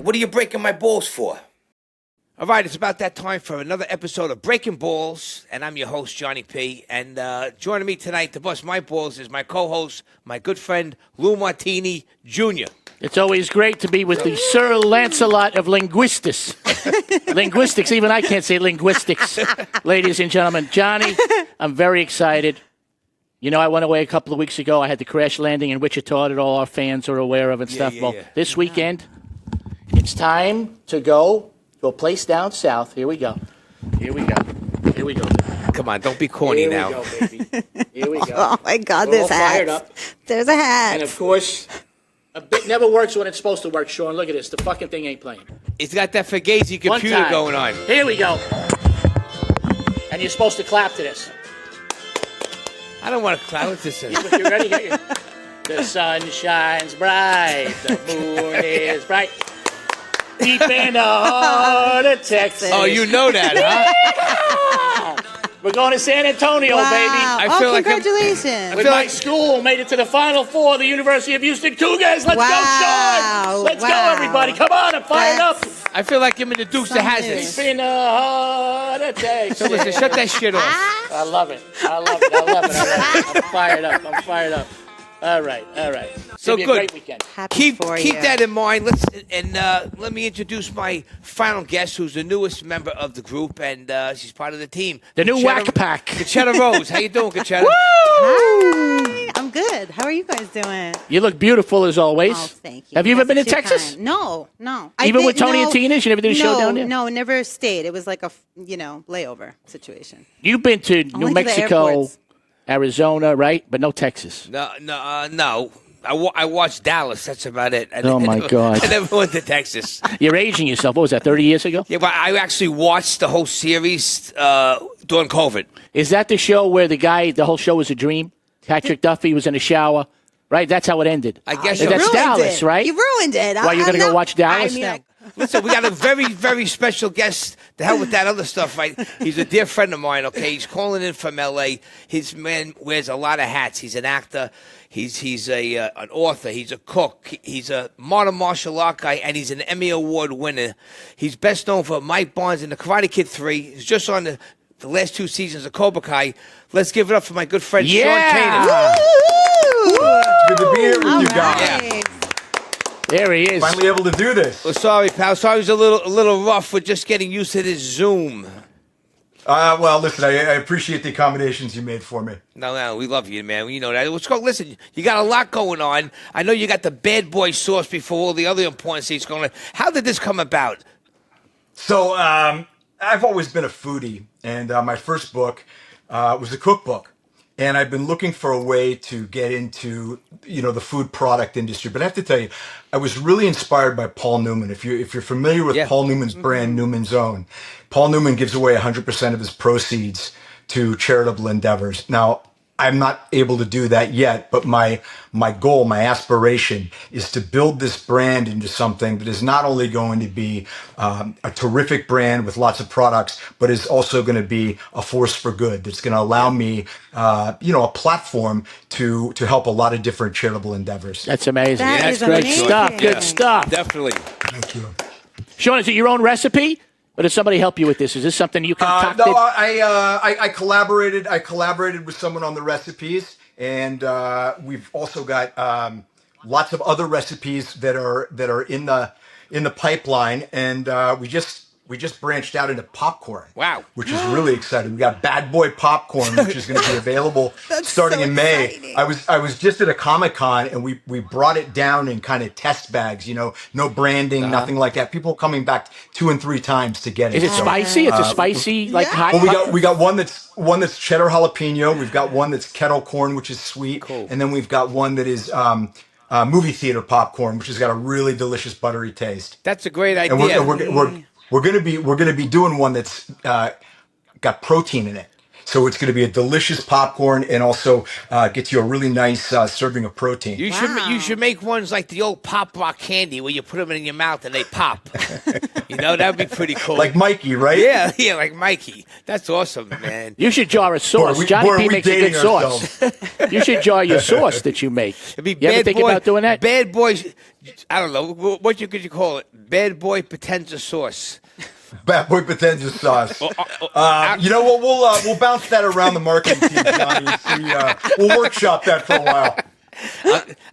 What are you breaking my balls for? All right, it's about that time for another episode of Breakin Ballz, and I'm your host, Johnny P. And joining me tonight to bust my balls is my co-host, my good friend, Lou Martini Jr. It's always great to be with the Sir Lancelot of linguistics. Linguistics, even I can't say linguistics. Ladies and gentlemen, Johnny, I'm very excited. You know, I went away a couple of weeks ago. I had the crash landing in Wichita that all our fans are aware of and stuff. This weekend, it's time to go to a place down south. Here we go. Here we go. Here we go. Come on, don't be corny now. Here we go, baby. Here we go. Oh, my God, We're there's all fired hats. up. There's a hat. And, of course, a bit never works when it's supposed to work, Sean. Look at this. The fucking thing ain't playing. It's got that Fugazi computer going on. Here we go. And you're supposed to clap to this. I don't want to clap with this. You ready? The sun shines bright. The moon is bright. Deep in the heart of Texas. Oh, you know that, huh? We're going to San Antonio, wow. baby. I feel like congratulations. With my school, made it to the Final Four of the University of Houston Cougars. Let's go, Sean. Let's go, everybody. Come on, I'm fired up. I feel like I'm in the Dukes of Hazzard. Deep in the heart of Texas. So listen, shut that shit off. I love it. I love it. I love it. I'm fired up. I'm fired up. All right. All right. So good. good. A great weekend. Keep that in mind. Let me introduce my final guest, who's the newest member of the group, and she's part of the team. The new Whack Pack. Concetta Rose. How you doing, Concetta? Hi. I'm good. How are you guys doing? You look beautiful as always. Oh, thank you. Have you ever been to Too Texas? kind. No. Even with Tony and Tina? You never did a show down there? No, never stayed. It was like a, layover situation. You've been to New to the Mexico, airports. Arizona, right? But no Texas. No. I watched Dallas. That's about it. Oh, my God. I never went to Texas. You're aging yourself. What was that, 30 years ago? Yeah, but I actually watched the whole series during COVID. Is that the show where the whole show was a dream? Patrick Duffy was in a shower, right? That's how it ended. I guess You so. That's ruined Dallas, it. right? You ruined it. Why, you're going to go watch Dallas? Listen, we got a very, very special guest. The hell with that other stuff, right? He's a dear friend of mine, okay? He's calling in from L.A. His man wears a lot of hats. He's an actor. He's an author. He's a cook. He's a modern martial art guy, and he's an Emmy Award winner. He's best known for Mike Barnes in The Karate Kid 3. He's just on the last 2 seasons of Cobra Kai. Let's give it up for my good friend, Sean Kanan. It's good to be here with you guys. Yeah. There he is. Finally able to do this. Well, sorry, pal. Sorry, it was a little rough. We're just getting used to this Zoom. Well, listen, I appreciate the accommodations you made for me. No, we love you, man. You know that. Let's go. Listen, you got a lot going on. I know you got the bad boy sauce before all the other important things going on. How did this come about? So, I've always been a foodie, and my first book was a cookbook. And I've been looking for a way to get into, the food product industry. But I have to tell you, I was really inspired by Paul Newman. If you're familiar with Paul Newman's brand, Newman's Own, Paul Newman gives away 100% of his proceeds to charitable endeavors. Now, I'm not able to do that yet, but my goal, my aspiration is to build this brand into something that is not only going to be a terrific brand with lots of products, but is also going to be a force for good. That's going to allow me, a platform to help a lot of different charitable endeavors. That's amazing. That's great amazing. stuff. Good stuff. Definitely. Thank you. Sean, is it your own recipe? Or does somebody help you with this? Is this something you concocted? No, I collaborated. I collaborated with someone on the recipes, and we've also got lots of other recipes that are in the pipeline, and we just branched out into popcorn. Wow. Which is really exciting. We got Bad Boy Popcorn, which is going to be available starting in May. Exciting. I was just at a Comic-Con, and we brought it down in kind of test bags, no branding, nothing like that. People coming back 2 and 3 times to get it. Is it spicy? It's a spicy, hot. Well, we got one that's cheddar jalapeno. We've got one that's kettle corn, which is sweet, Cool. And then we've got one that is movie theater popcorn, which has got a really delicious buttery taste. That's a great idea. And we're gonna be doing one that's got protein in it. So it's going to be a delicious popcorn and also gets you a really nice serving of protein. You should make ones like the old Pop Rock candy where you put them in your mouth and they pop. That'd be pretty cool. Like Mikey, right? Yeah, like Mikey. That's awesome, man. You should jar a sauce. Johnny P makes a good sauce. You should jar your sauce that you make. It'd be you ever think about doing that? Bad boys, I don't know. What could you call it? Bad boy Potenza sauce. Bad boy Potenza sauce. You know what? We'll bounce that around the marketing team, Johnny. We'll workshop that for a while.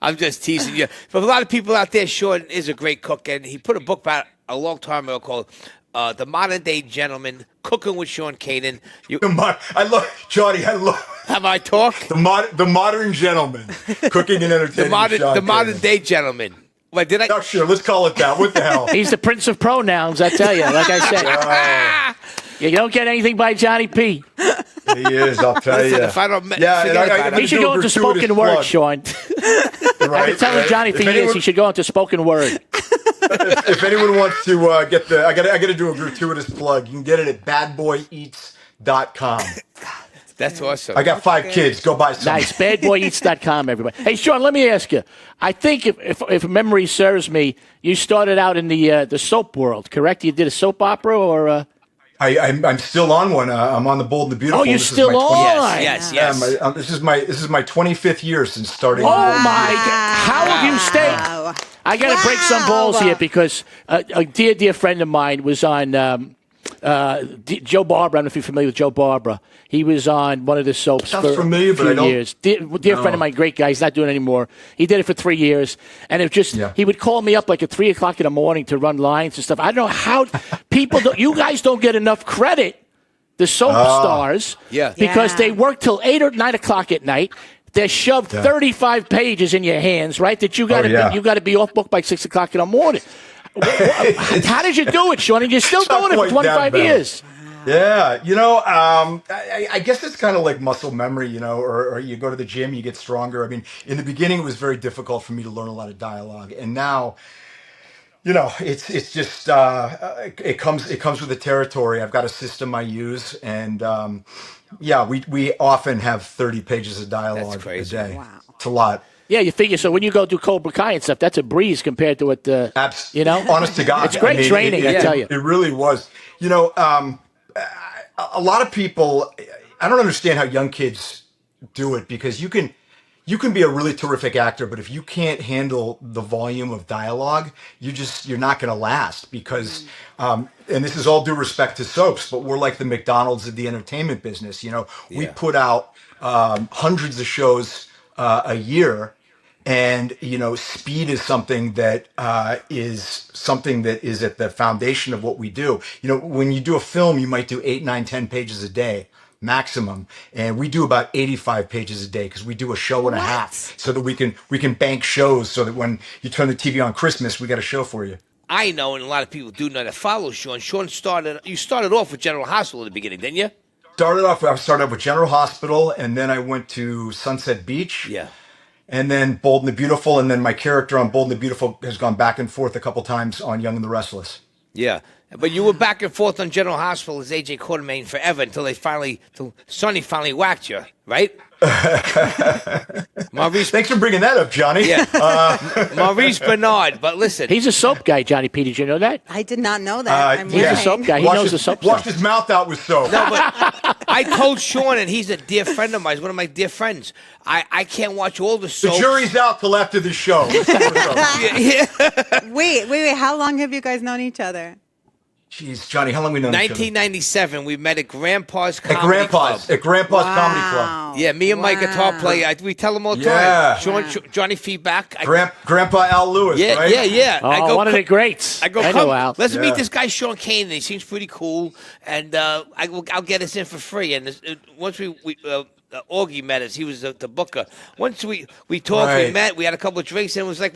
I'm just teasing you. For a lot of people out there, Sean is a great cook, and he put a book out a long time ago called The Modern Day Gentleman, Cooking with Sean Kanan. I love Johnny. Have I talked? The modern gentleman, cooking and entertaining. The modern day gentleman. Wait, did I? Oh, sure. Let's call it that. What the hell? He's the prince of pronouns, I tell you. Like I said, you don't get anything by Johnny P. He is. I'll tell you. If I don't, he should go into spoken word, Sean. Right, I've been telling Johnny for years he should go into spoken word. If anyone wants to get I got to do a gratuitous plug. You can get it at badboyeats.com. That's awesome. I got 5 kids. Go buy some. Nice. Badboyeats.com, everybody. Hey, Sean, let me ask you. I think if memory serves me, you started out in the soap world, correct? You did a soap opera or? I'm still on one. I'm on The Bold and the Beautiful. Oh, you're still on? Yes. Yeah, this is my 25th year since starting. Oh my God! How have you stayed? I got to break some balls here because a dear friend of mine was on Joe Barbara. I don't know if you're familiar with Joe Barbara. He was on one of the soaps for familiar, a few years. Dear friend of mine, great guy. He's not doing it anymore. He did it for 3 years, and he would call me up like at 3 o'clock in the morning to run lines and stuff. I don't know how you guys don't get enough credit, the soap stars, because they work till 8 or 9 o'clock at night. They shoved 35 pages in your hands, right? That you got to be off book by 6 o'clock in the morning. How did you do it, Sean? And you're still doing it for 25 years. Yeah, I guess it's kind of like muscle memory, or you go to the gym, you get stronger. I mean, in the beginning, it was very difficult for me to learn a lot of dialogue, and now, it's just it comes with the territory. I've got a system I use, and we often have 30 pages of dialogue a day. Wow, it's a lot. Yeah, you figure so when you go do Cobra Kai and stuff, that's a breeze compared to what honest to God, it's great training. I tell you, it really was. A lot of people, I don't understand how young kids do it, because you can be a really terrific actor, but if you can't handle the volume of dialogue, you're not going to last, because and this is all due respect to soaps, but we're like the McDonald's of the entertainment business. We put out hundreds of shows a year. And, speed is something that is at the foundation of what we do. When you do a film, you might do 8, 9, 10 pages a day maximum. And we do about 85 pages a day because we do a show and a half so that we can bank shows so that when you turn the TV on Christmas, we got a show for you. I know, and a lot of people do know that follow Sean. You started off with General Hospital at the beginning, didn't you? I started off with General Hospital, and then I went to Sunset Beach. Yeah. And then Bold and the Beautiful, and then my character on Bold and the Beautiful has gone back and forth a couple times on Young and the Restless. Yeah, but you were back and forth on General Hospital as AJ Quartermain forever until Sonny finally whacked you, right? Maurice, thanks for bringing that up, Johnny. Yeah, Maurice Bernard. But listen, he's a soap guy, Johnny P. Did you know that? I did not know that. He's a soap guy. He knows the soap. Washed his mouth out with soap. No, but I told Sean, and he's a dear friend of mine. He's one of my dear friends. I can't watch all the soaps. The jury's out till after the show. Wait. How long have you guys known each other? Jeez, Johnny, how long have we known each other? 1997. We met at Grandpa's Comedy Club. At Grandpa's Comedy Club. Yeah, me and my guitar player. We tell him all the time. Sean, Johnny feedback. Grandpa Al Lewis, right? Yeah. Oh, one of the greats. I go, know Al. Let's meet this guy, Sean Kanan. He seems pretty cool, and I'll get us in for free. And once we Augie met us. He was the booker. Once we talked, we met, we had a couple of drinks, and it was like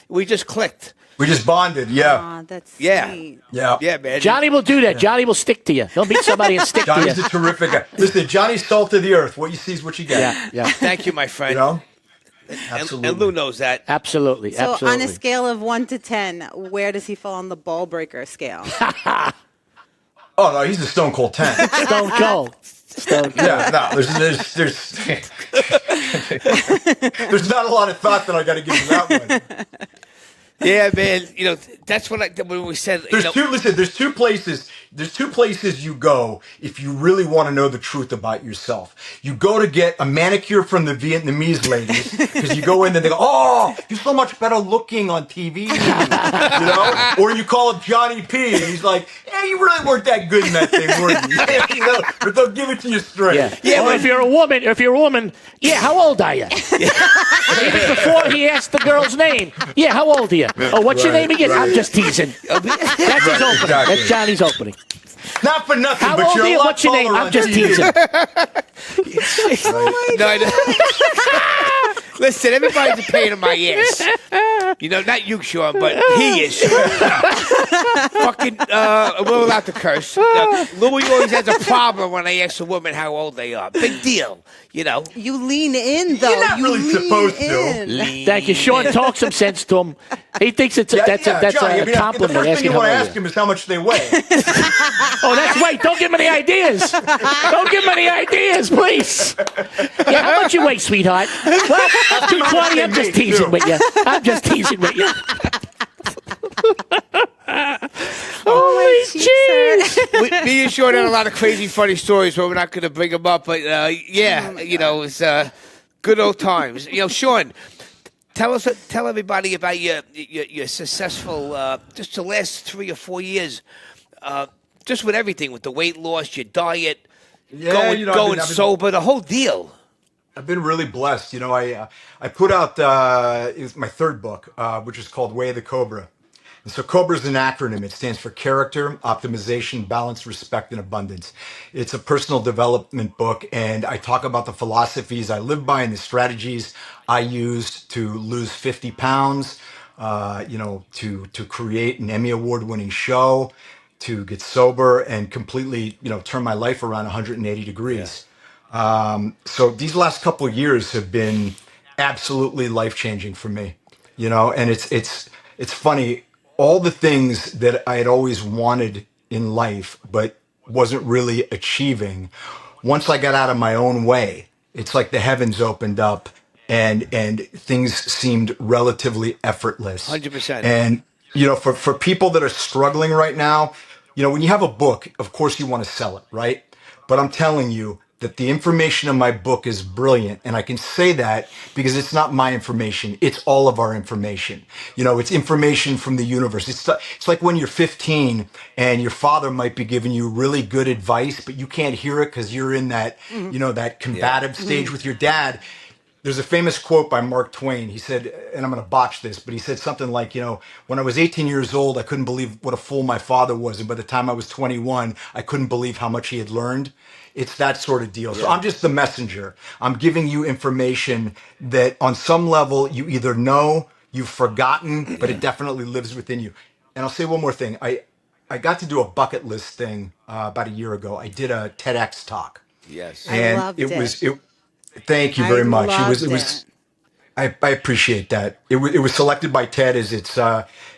we just clicked. We just bonded, yeah. Aw, that's sweet. Yeah, man. Johnny will do that. Johnny will stick to you. He'll meet somebody and stick to you. Johnny's a terrific guy. Listen, Johnny's salt of the earth. What you see is what you get. Yeah. Thank you, my friend. Absolutely. And Lou knows that. Absolutely. So on a scale of 1 to 10, where does he fall on the ball breaker scale? Oh, no, he's a Stone Cold 10. Stone Cold. Stone Cold. Yeah, no, there's not a lot of thought that I got to give to that one. Yeah, man. That's what when we said. There's two places. There's two places you go if you really want to know the truth about yourself. You go to get a manicure from the Vietnamese ladies because you go in and they go, "Oh, you're so much better looking on TV," Or you call up Johnny P and he's like, "Hey, you really weren't that good in that thing, were you?" But they'll give it to you straight. Yeah. Or if you're a woman, yeah, how old are you? Even before he asked the girl's name, yeah, how old are you? Oh, what's your name again? Right. I'm just teasing. That's his opening. Exactly. That's Johnny's opening. Not for nothing, How but old you're are a you? lot What's your name? taller I'm on just TV. teasing. No, listen, everybody's a pain in my ass. Not you, Sean, but he is. Fucking, we're allowed to curse. Louis always has a problem when I ask a woman how old they are. Big deal, You lean in, though. You're not really supposed to. Thank you. Sean talks some sense to him. He thinks that's Johnny, a compliment. The first thing Asking you how want to old ask you him is how much they weigh. Oh, that's right. Don't give him any ideas. Don't give him any ideas, please. Yeah, how much you weigh, sweetheart? Well, 220. I'm just teasing with you. I'm just teasing with you. Holy jeez. Me and Sean had a lot of crazy, funny stories, but we're not going to bring them up. But, it's good old times. Sean, tell everybody about your successful, just the last 3 or 4 years, just with everything, with the weight loss, your diet, going sober, the whole deal. I've been really blessed. I put out it was my third book, which is called Way of the Cobra. And so Cobra is an acronym. It stands for Character, Optimization, Balance, Respect, and Abundance. It's a personal development book, and I talk about the philosophies I live by and the strategies I used to lose 50 pounds, to create an Emmy Award-winning show, to get sober and completely, turn my life around 180 degrees. So these last couple of years have been absolutely life-changing for me, and it's funny, all the things that I had always wanted in life, but wasn't really achieving. Once I got out of my own way, it's like the heavens opened up and things seemed relatively effortless. 100%. And, for people that are struggling right now, when you have a book, of course you want to sell it, right? But I'm telling you that the information in my book is brilliant. And I can say that because it's not my information. It's all of our information. It's information from the universe. It's like when you're 15 and your father might be giving you really good advice, but you can't hear it because you're in that, that combative stage with your dad. There's a famous quote by Mark Twain. He said, and I'm going to botch this, but he said something like, when I was 18 years old, I couldn't believe what a fool my father was. And by the time I was 21, I couldn't believe how much he had learned. It's that sort of deal. So I'm just the messenger. I'm giving you information that on some level you either know, you've forgotten, but it definitely lives within you. And I'll say one more thing. I got to do a bucket list thing about a year ago. I did a TEDx talk. Yes. And I loved it. Thank you very much. Loved It was. I appreciate that. It was selected by TED as its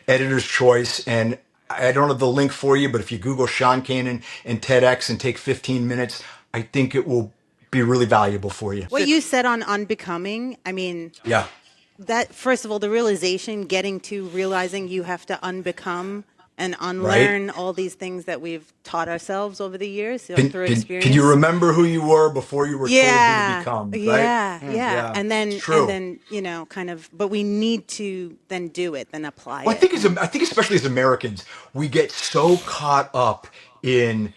editor's choice, and I don't have the link for you, but if you Google Sean Kanan and TEDx and take 15 minutes, I think it will be really valuable for you. What you said on Unbecoming, Yeah. that, first of all, the realization, getting to realizing you have to unbecome and unlearn all these things that we've taught ourselves over the years through experience. Can you remember who you were before you were told who to become? Right? Yeah. And then, but we need to then do it, then apply Well, it. I think especially as Americans, we get so caught up in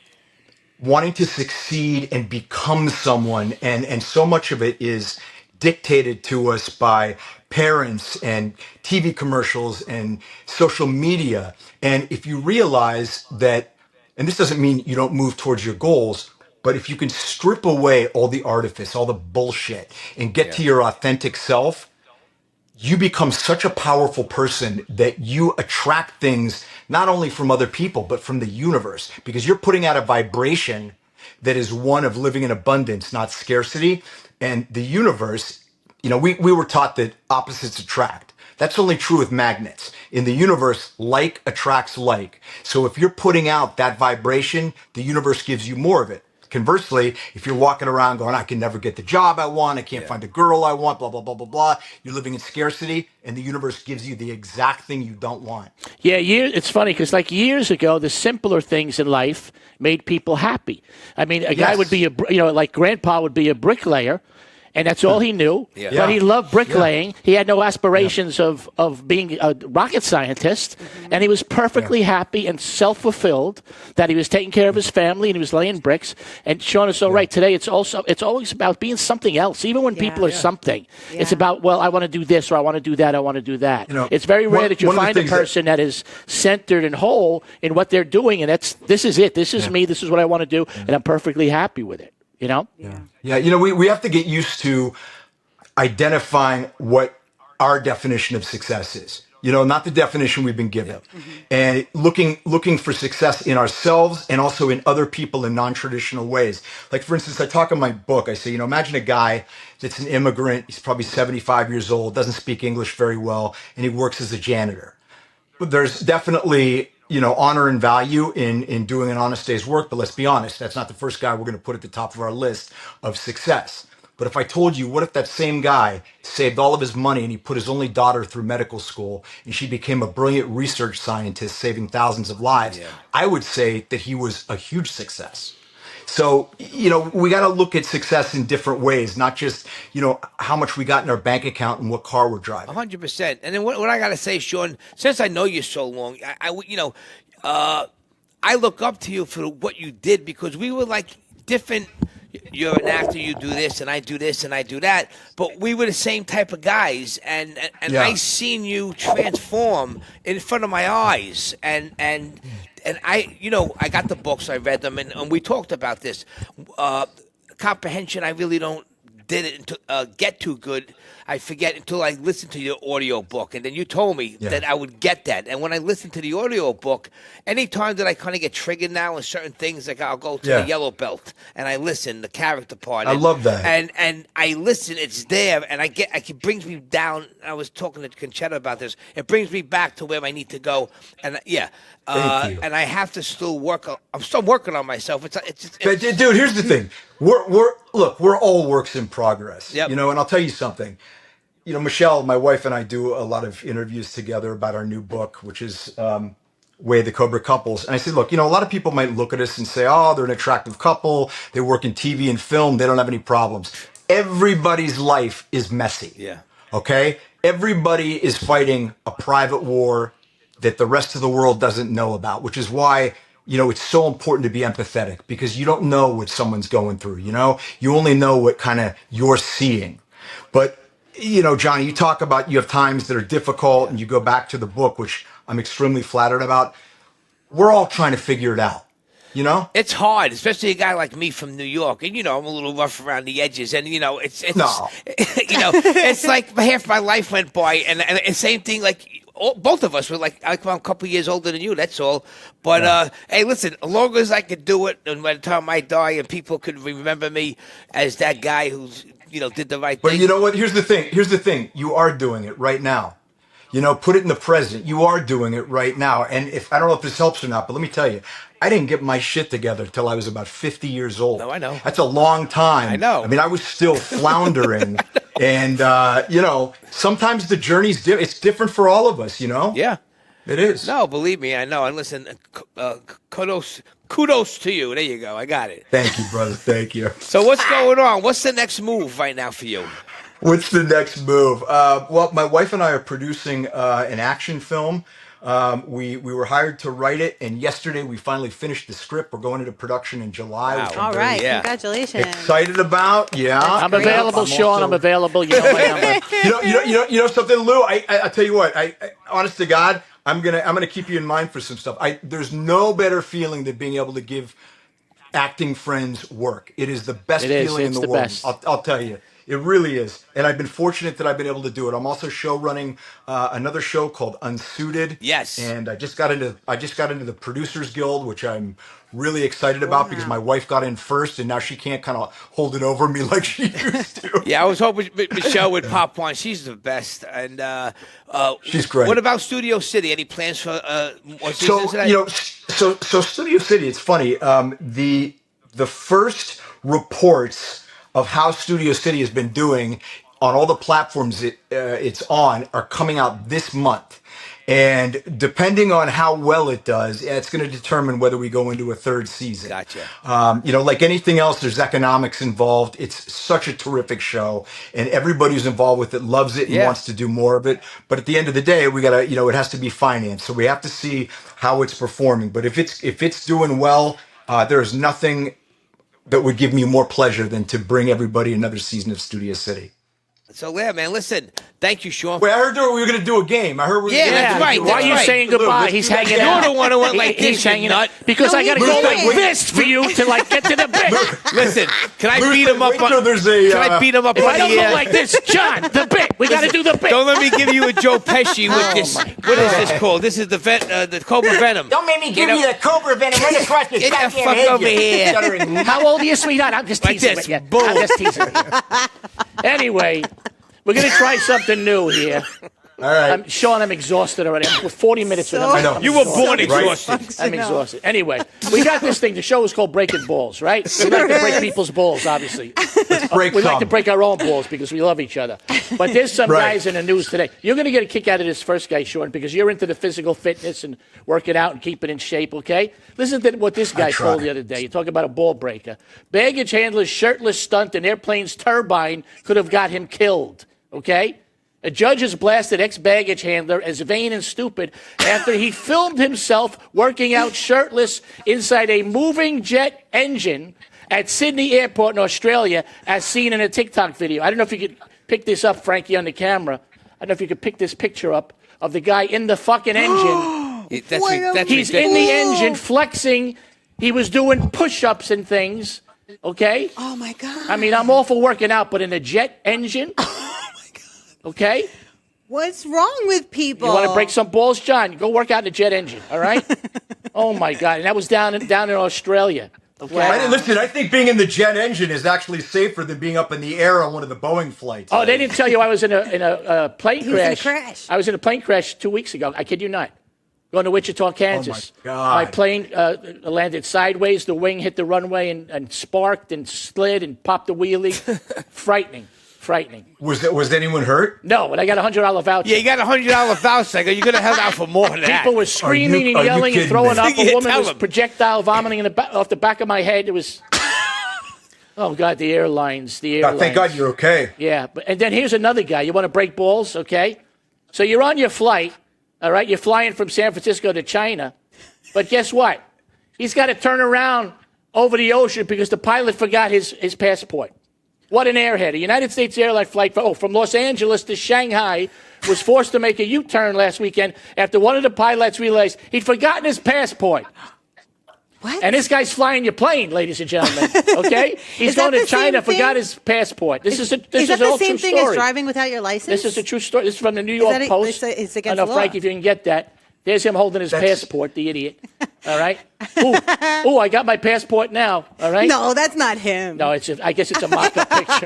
wanting to succeed and become someone, and so much of it is dictated to us by parents and TV commercials and social media. And if you realize that, and this doesn't mean you don't move towards your goals, but if you can strip away all the artifice, all the bullshit, and get to your authentic self, you become such a powerful person that you attract things not only from other people, but from the universe, because you're putting out a vibration that is one of living in abundance, not scarcity. And the universe, we were taught that opposites attract. That's only true with magnets. In the universe, like attracts like. So if you're putting out that vibration, the universe gives you more of it. Conversely, if you're walking around going, I can never get the job I want, I can't find the girl I want, blah, blah, blah, blah, blah, you're living in scarcity, and the universe gives you the exact thing you don't want. Yeah, it's funny because like years ago, the simpler things in life made people happy. I mean, a guy would be like Grandpa would be a bricklayer. And that's all he knew. Yeah. But he loved bricklaying. He had no aspirations of being a rocket scientist. And he was perfectly happy and self-fulfilled that he was taking care of his family and he was laying bricks. And Sean is so right. Today, it's always about being something else. Even when people are something, it's about, well, I want to do this or I want to do that. I want to do that. It's very rare that you find a person that is centered and whole in what they're doing. And this is it. This is me. This is what I want to do. And I'm perfectly happy with it. You know? Yeah. We have to get used to identifying what our definition of success is. Not the definition we've been given. And looking for success in ourselves and also in other people in non-traditional ways. Like, for instance, I talk in my book, I say, imagine a guy that's an immigrant, he's probably 75 years old, doesn't speak English very well, and he works as a janitor. But there's definitely honor and value in doing an honest day's work. But let's be honest, that's not the first guy we're going to put at the top of our list of success. But if I told you, what if that same guy saved all of his money and he put his only daughter through medical school and she became a brilliant research scientist saving thousands of lives? I would say that he was a huge success. So, we got to look at success in different ways, not just, how much we got in our bank account and what car we're driving. 100%. And then what I got to say, Sean, since I know you so long, I look up to you for what you did because we were like different. You're an actor, you do this, and I do this, and I do that. But we were the same type of guys, and I seen you transform in front of my eyes, and I got the books, I read them, and we talked about this. Comprehension, I really don't get too good. I forget until I listened to your audio book, and then you told me that I would get that. And when I listened to the audio book, anytime that I kind of get triggered now in certain things, like I'll go to the yellow belt and I listen, the character part. I love that. And I listen, it's there, and it brings me down. I was talking to Concetta about this. It brings me back to where I need to go. And Thank you. And I have to still work. I'm still working on myself. But dude, here's the thing. We're all works in progress. Yep. And I'll tell you something. Michelle, my wife, and I do a lot of interviews together about our new book, which is Way the Cobra Couples. And I said, look, a lot of people might look at us and say, oh, they're an attractive couple. They work in TV and film. They don't have any problems. Everybody's life is messy. Yeah. Okay? Everybody is fighting a private war that the rest of the world doesn't know about, which is why, it's so important to be empathetic because you don't know what someone's going through, You only know what kind of you're seeing. But Johnny, you talk about you have times that are difficult and you go back to the book, which I'm extremely flattered about. We're all trying to figure it out, It's hard, especially a guy like me from New York. And, I'm a little rough around the edges. And, it's no. It's like half my life went by. And same thing, like both of us were like, I'm a couple years older than you, that's all. But, hey, listen, as long as I could do it and by the time I die and people could remember me as that guy who's, did the right thing. But you know what? Here's the thing. You are doing it right now. Put it in the present. You are doing it right now. And I don't know if this helps or not, but let me tell you, I didn't get my shit together till I was about 50 years old. No, I know. That's a long time. I know. I mean, I was still floundering. And, sometimes the journey's it's different for all of us, Yeah. It is. No, believe me, I know. And listen, kudos to you. There you go. I got it. Thank you, brother. Thank you. So what's going on? What's the next move right now for you? What's the next move? Well, my wife and I are producing an action film. We were hired to write it, and yesterday we finally finished the script. We're going into production in July. Wow. Which All right, congratulations! Excited about, I'm available, Sean. I'm available. You know my number. You know something, Lou. I tell you what. I honest to God, I'm gonna keep you in mind for some stuff. There's no better feeling than being able to give acting friends work. It is the best feeling in the world. Best. I'll tell you. It really is. And I've been fortunate that I've been able to do it. I'm also show running another show called Unsuited. Yes. And I just got into the Producers Guild, which I'm really excited about because my wife got in first and now she can't kind of hold it over me like she used to. Yeah, I was hoping Michelle would pop on. She's the best. And she's great. What about Studio City? Any plans for more seasons of that? So Studio City, it's funny. the first reports of how Studio City has been doing on all the platforms it's on are coming out this month. And depending on how well it does, it's going to determine whether we go into a third season. Gotcha. Like anything else, there's economics involved. It's such a terrific show, and everybody who's involved with it loves it and wants to do more of it. But at the end of the day, we gotta, it has to be financed. So we have to see how it's performing. But if it's doing well, there's nothing that would give me more pleasure than to bring everybody another season of Studio City. So, yeah, man, listen. Thank you, Sean. Wait, I heard we were going to do a game. I heard we were Yeah, gonna that's do right. Why are you saying goodbye? He's hanging out. You're the one who went like He's this, you hanging nut. out. Because No, I got to he go didn't. like this for you to like get to the bit. Listen, can I Bruce, beat him up? wait till there's a, Can I beat him up If on I don't the go like this, John, the bit. We got to do the bit. Don't let me give you a Joe Pesci with this. What is this called? This is the Cobra Venom. Don't make me give you the Cobra Venom right across your Get the goddamn fuck head, over you here. stuttering How old are you, sweetheart? I'm just Like teasing this, with you. bull. I'm just teasing with you. Anyway, we're going to try something new here. All right. Sean, I'm exhausted already. I'm 40 minutes with him. I know. You were born exhausted. I'm exhausted. Anyway, we got this thing. The show is called Breakin Ballz, right? We like to break people's balls, obviously. Break We like some. to break our own balls because we love each other. But there's some Right. guys in the news today. You're going to get a kick out of this first guy, Sean, because you're into the physical fitness and working out and keeping in shape, okay? Listen to what this guy try. told the other day. You talk about a ball breaker. Baggage handler's shirtless stunt in airplane's turbine could have got him killed, okay? A judge has blasted ex-baggage handler as vain and stupid after he filmed himself working out shirtless inside a moving jet engine at Sydney Airport in Australia, as seen in a TikTok video. I don't know if you could pick this up, Frankie, on the camera. I don't know if you could pick this picture up of the guy in the fucking engine. That's He's ridiculous. in the engine flexing. He was doing push-ups and things, okay? Oh my God. I mean, I'm all for working out, but in a jet engine? Okay? What's wrong with people? You want to break some balls, John? Go work out in a jet engine, all right? Oh, my God. And that was down in Australia. Okay? Listen, I think being in the jet engine is actually safer than being up in the air on one of the Boeing flights. Oh, they didn't tell you I was in a plane He was in a crash. crash. I was in a plane crash 2 weeks ago. I kid you not. Going to Wichita, Kansas. Oh, my God. My plane landed sideways. The wing hit the runway and sparked and slid and popped a wheelie. Frightening. Was anyone hurt? No, but I got a $100 voucher. Yeah, you got a $100 voucher. You're gonna have that for more than that. People were screaming are and you yelling and kidding throwing me? up. A Yeah, woman tell was them. projectile vomiting off the back of my head. It was. Oh God, the airlines. Thank God you're okay. Yeah, and then here's another guy. You want to break balls, okay? So you're on your flight, all right? You're flying from San Francisco to China, but guess what? He's got to turn around over the ocean because the pilot forgot his passport. What an airhead. A United States airline flight from Los Angeles to Shanghai was forced to make a U-turn last weekend after one of the pilots realized he'd forgotten his passport. What? And this guy's flying your plane, ladies and gentlemen. Okay, he's Is that going to the same China, forgot thing? his passport. This is that an the old same true thing story. as driving without your license? This is a true story. This is from the New York that a- Post. it's against I know, the Frank, law. if you can get that. There's him holding his That's- passport, the idiot. All right. Ooh, I got my passport now. All right. No, that's not him. No, I guess it's a mock-up picture.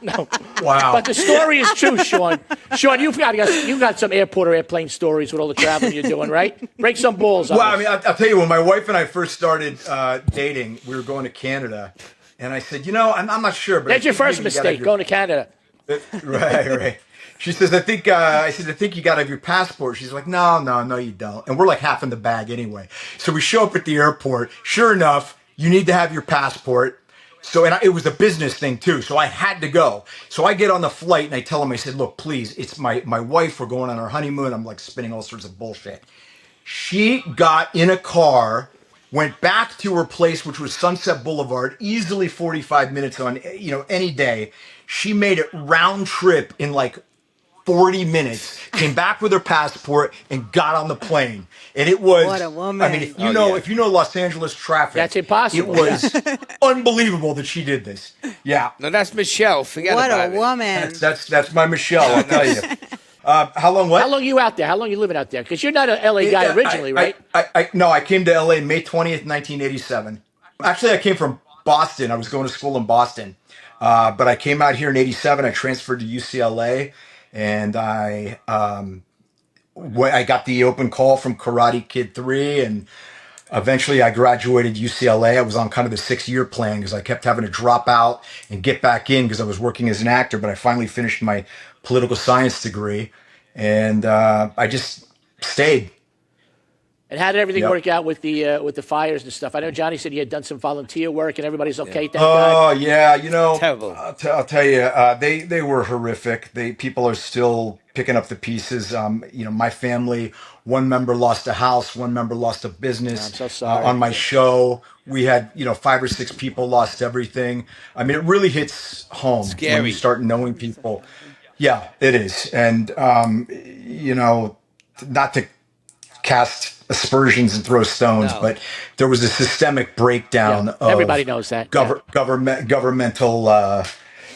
No. Wow. But the story is true, Sean. Sean, you got some airport or airplane stories with all the traveling you're doing, right? Break some balls on Well, us. I mean, I'll tell you, when my wife and I first started dating, we were going to Canada, and I said, I'm not sure. But That's I your think first maybe you gotta mistake, have going to Canada. Right. She says, I think you got to have your passport. She's like, no, you don't. And we're like half in the bag anyway. So we show up at the airport. Sure enough, you need to have your passport. So, it was a business thing too. So I had to go. So I get on the flight and I tell him, I said, look, please, it's my wife. We're going on our honeymoon. I'm like spinning all sorts of bullshit. She got in a car, went back to her place, which was Sunset Boulevard, easily 45 minutes on, any day. She made it round trip in like 40 minutes, came back with her passport and got on the plane. And it was, What a woman. I mean, if you know Los Angeles traffic, That's impossible. It was unbelievable that she did this. Yeah. No, that's Michelle. Forget What about a it. woman. That's my Michelle, I'll tell you. How long you out there? How long you living out there? Because you're not an LA guy originally, right? No, I came to LA May 20th, 1987. Actually, I came from Boston. I was going to school in Boston. But I came out here in 87. I transferred to UCLA. And I got the open call from Karate Kid 3, and Eventually, I graduated UCLA. I was on kind of the 6-year plan because I kept having to drop out and get back in because I was working as an actor. But I finally finished my political science degree, and I just stayed. And how did everything Yep. work out with the fires and stuff? I know Johnny said he had done some volunteer work, and everybody's okay. Thank God. Oh yeah, Terrible. I'll tell you, they were horrific. People are still picking up the pieces. My family, one member lost a house, one member lost a business. I'm so sorry. On my show, we had 5 or 6 people lost everything. I mean, it really hits home Scary. when you start knowing people. Yeah, it is, and not to cast aspersions and throw stones, No. but there was a systemic breakdown Yeah, of everybody knows that. governmental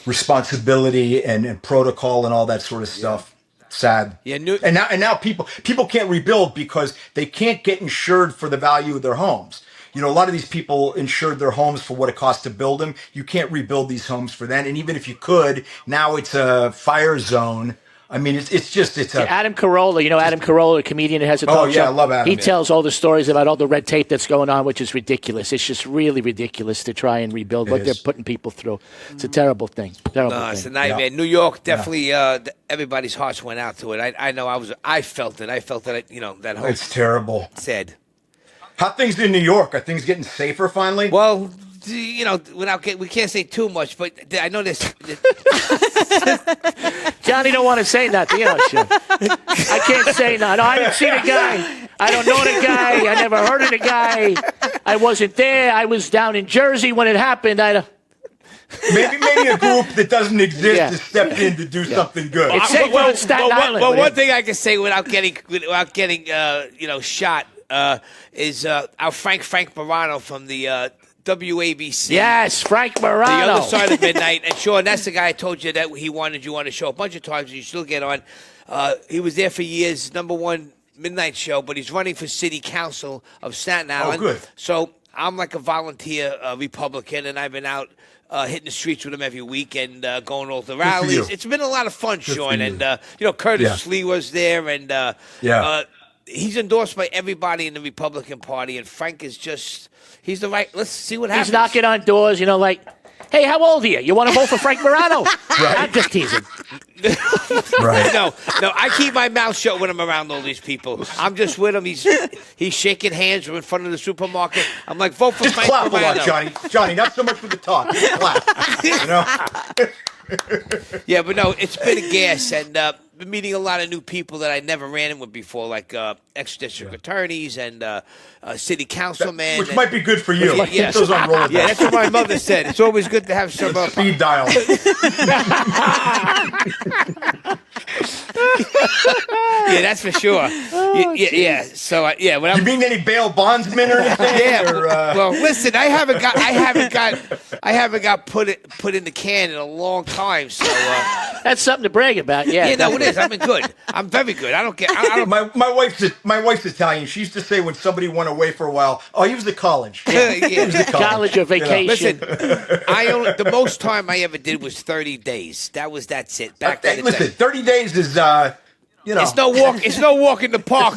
responsibility and protocol and all that sort of stuff. Sad. Yeah, and now people can't rebuild because they can't get insured for the value of their homes. A lot of these people insured their homes for what it costs to build them. You can't rebuild these homes for that. And even if you could, now it's a fire zone. I mean, it's a Adam Carolla, Adam Carolla, a comedian that has a talk show. I love Adam. He tells all the stories about all the red tape that's going on, which is ridiculous. It's just really ridiculous to try and rebuild what they're putting people through. It's a terrible thing. Terrible No, it's a thing. nightmare. New York definitely. Everybody's hearts went out to it. I know. I felt it. I felt that. That whole It's terrible. said. How things in New York? Are things getting safer finally? Well, we can't say too much, but I know this. Johnny don't want to say nothing. Sure. I can't say nothing. I didn't see the guy. I don't know the guy. I never heard of the guy. I wasn't there. I was down in Jersey when it happened. Maybe a group that doesn't exist has stepped in to do something good. It's safer on Staten Island. Well, one thing I can say without getting shot is our Frank Morano from the WABC. Yes, Frank The Morano. Other Side of Midnight. And Sean, that's the guy I told you that he wanted you on the show a bunch of times. You still get on. He was there for years, #1 midnight show, but he's running for city council of Staten Island. good. So I'm like a volunteer Republican, and I've been out hitting the streets with him every week and going all the rallies. you. It's been a lot of fun, Sean. you. And, Curtis Lee was there, and he's endorsed by everybody in the Republican Party, and Frank is just... He's the right. Let's see what happens. He's knocking on doors, like, hey, how old are you? You want to vote for Frank Morano? I'm just teasing. Right. No, I keep my mouth shut when I'm around all these people. I'm just with him. He's shaking hands. We're in front of the supermarket. I'm like, vote for Just Frank clap Morano. a lot, Johnny. Johnny, not so much for the talk. Just clap. Yeah, but no, it's been a gas, and been meeting a lot of new people that I never ran in with before, like ex-district attorneys and city councilmen. Which might be good for you. Yeah. Keep those on Rolodex. Yeah, that's what my mother said. It's always good to have some... Speed dial. Yeah, that's for sure. Yeah. So when You I'm mean any bail bondsmen or anything? yeah, Or, well, listen, I haven't got put in the can in a long time. So That's something to brag about. Yeah. yeah, no, it is. I've been good. I'm very good. I don't get. I don't. my wife's Italian. She used to say when somebody went away for a while, "Oh, he was at college." He was at College or vacation. Listen, the most time I ever did was 30 days. That's it. Back Hey, then, listen, 30 days is it's no walk. It's no walk in the park.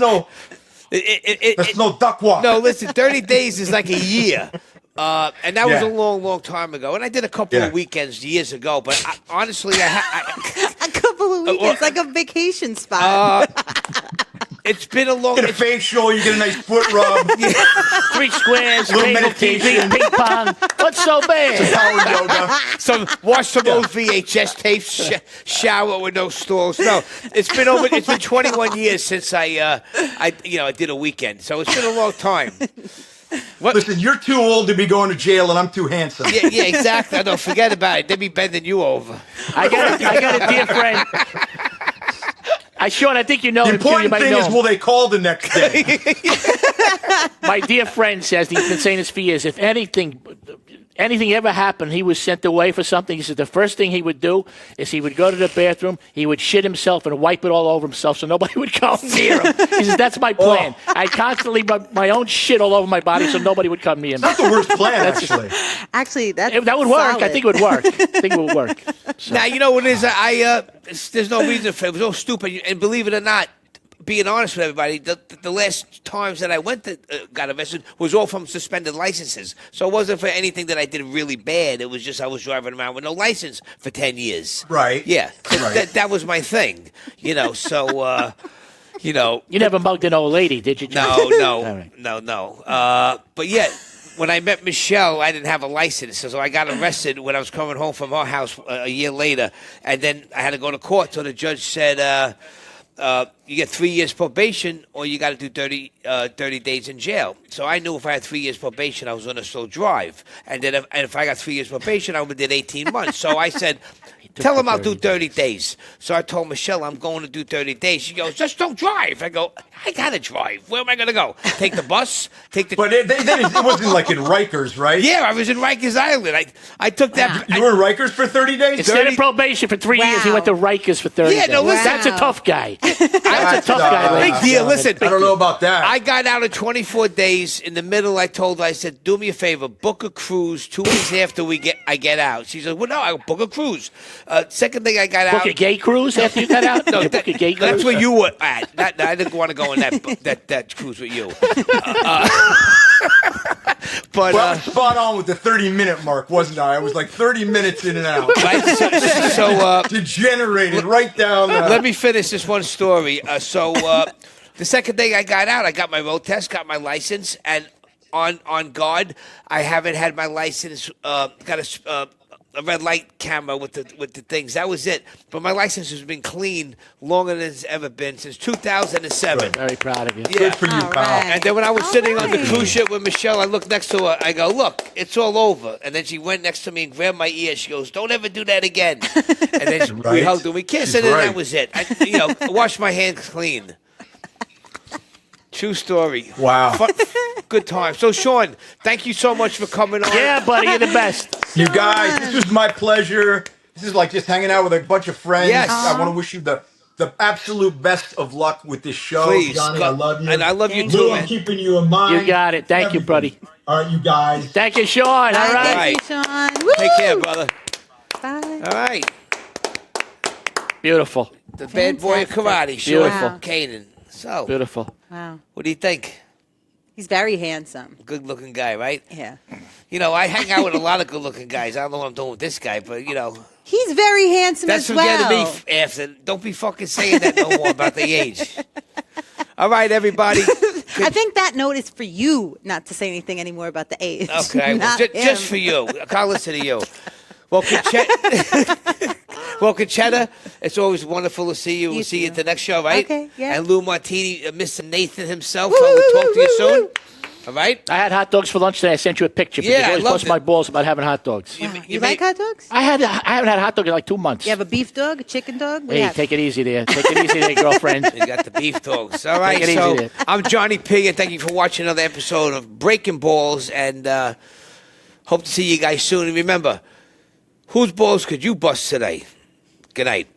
That's no duck walk. No, listen, 30 days is like a year. And that was a long, long time ago. And I did a couple of weekends years ago. But honestly, A couple of weekends, like a vacation spot. it's been a long... Get a facial, you get a nice foot rub. 3 squares, Little cable meditation. TV, ping pong. What's so bad? Power yoga. Watch some old VHS tapes, shower with no stalls. No, it's been 21 years since I did a weekend. So it's been a long time. What? Listen, you're too old to be going to jail, and I'm too handsome. Yeah, exactly. I don't forget about it. They'd be bending you over. I got a dear friend. Sean, I think you know The him too. You important might thing know is, him. will they call the next day? My dear friend says, he's been saying this for years, if anything ever happened, he was sent away for something, he said the first thing he would do is he would go to the bathroom, he would shit himself and wipe it all over himself so nobody would come near him. He says, that's my plan. I constantly rub my own shit all over my body so nobody would come near me. Not the worst plan, actually. Actually, that That would work. I think it would work. So. Now, you know what it is? There's no reason for it. It was so stupid. And believe it or not, being honest with everybody, the last times that I went to got arrested was all from suspended licenses. So it wasn't for anything that I did really bad. It was just I was driving around with no license for 10 years. Right. Yeah. Right. That was my thing. So, you never mugged an old lady, did you? No, right. no. But yet, when I met Michelle, I didn't have a license, so I got arrested when I was coming home from our house a year later, and then I had to go to court. So the judge said, you get 3 years probation, or you got to do 30 days in jail. So I knew if I had 3 years probation, I was going to still drive, and then if I got 3 years probation, I would have did 18 months. So I said, tell him I'll do 30 days. So I told Michelle I'm going to do 30 days. She goes, just don't drive. I go, I got to drive. Where am I going to go? Take the bus? But it wasn't like in Rikers, right? Yeah, I was in Rikers Island. I took that. You were in Rikers for 30 days? Instead of probation for 3 years, he went to Rikers for 30 Yeah, days. no, listen. That's a tough guy. That's a tough That's, guy. ladies Big and deal. gentlemen. Listen, I don't know about that. I got out of 24 days. In the middle, I told her, I said, do me a favor, book a cruise 2 weeks after I get out. She said, well, no, I'll book a cruise. Second thing I got out. Book a gay cruise after you got out? No, You book a gay cruise? that's where you were at. I didn't want to go on that cruise with you. But Well, I was spot on with the 30-minute mark, wasn't I? I was like 30 minutes in and out. right, so Degenerated right down there. let me finish this one story. The second day I got out, I got my road test, got my license, and on guard, I haven't had my license. Got a red light camera with the things. That was it. But my license has been clean longer than it's ever been since 2007. Very proud of you. Yeah. Good for you, All pal. right. And then when I was All sitting on the right. cruise ship with Michelle, I looked next to her. I go, look, it's all over. And then she went next to me and grabbed my ear. She goes, don't ever do that again. And then we Right. hugged and we kissed, She's and then right. that was it. I washed my hands clean. True story. Wow. Good time. So, Sean, thank you so much for coming on. Yeah, buddy, you're the best. You guys, this was my pleasure. This is like just hanging out with a bunch of friends. Yes. I want to wish you the absolute best of luck with this show. Please. Johnny, I love you. And I love you Thank too, Lou, man. I'm keeping you in mind. You got it. Thank you, buddy. All right, you guys. Thank you, Sean. All Bye, right. thank you, Sean. Woo! Take care, brother. Bye. All right. Beautiful. The bad boy of karate, Sean Beautiful. Kanan. So, Beautiful. Wow. what do you think? He's very handsome. Good-looking guy, right? Yeah. I hang out with a lot of good-looking guys. I don't know what I'm doing with this guy, but, He's very handsome that's as what well. getting me after. Don't be fucking saying that no more about the age. All right, everybody. I think that note is for you not to say anything anymore about the age. Okay, well, Not just him. for you. I'll listen to you. Well, Concetta, it's always wonderful to see you. We'll You see you too. at the next show, right? Okay, yeah. And Lou Martini, Mr. Nathan himself, Woo, I will woo, talk to you woo, soon. woo. All right? I had hot dogs for lunch today. I sent you a picture. Yeah, because I I always loved bust it. my balls about having hot dogs. You like hot dogs? I haven't had a hot dog in like 2 months. You have a beef dog, a chicken dog? What do you Hey, have? take it easy there. Take it easy there, girlfriend. You got the beef dogs. All right, Take it so easy there. I'm Johnny P, and thank you for watching another episode of Breakin Ballz, and hope to see you guys soon. And remember, whose balls could you bust today? Good night.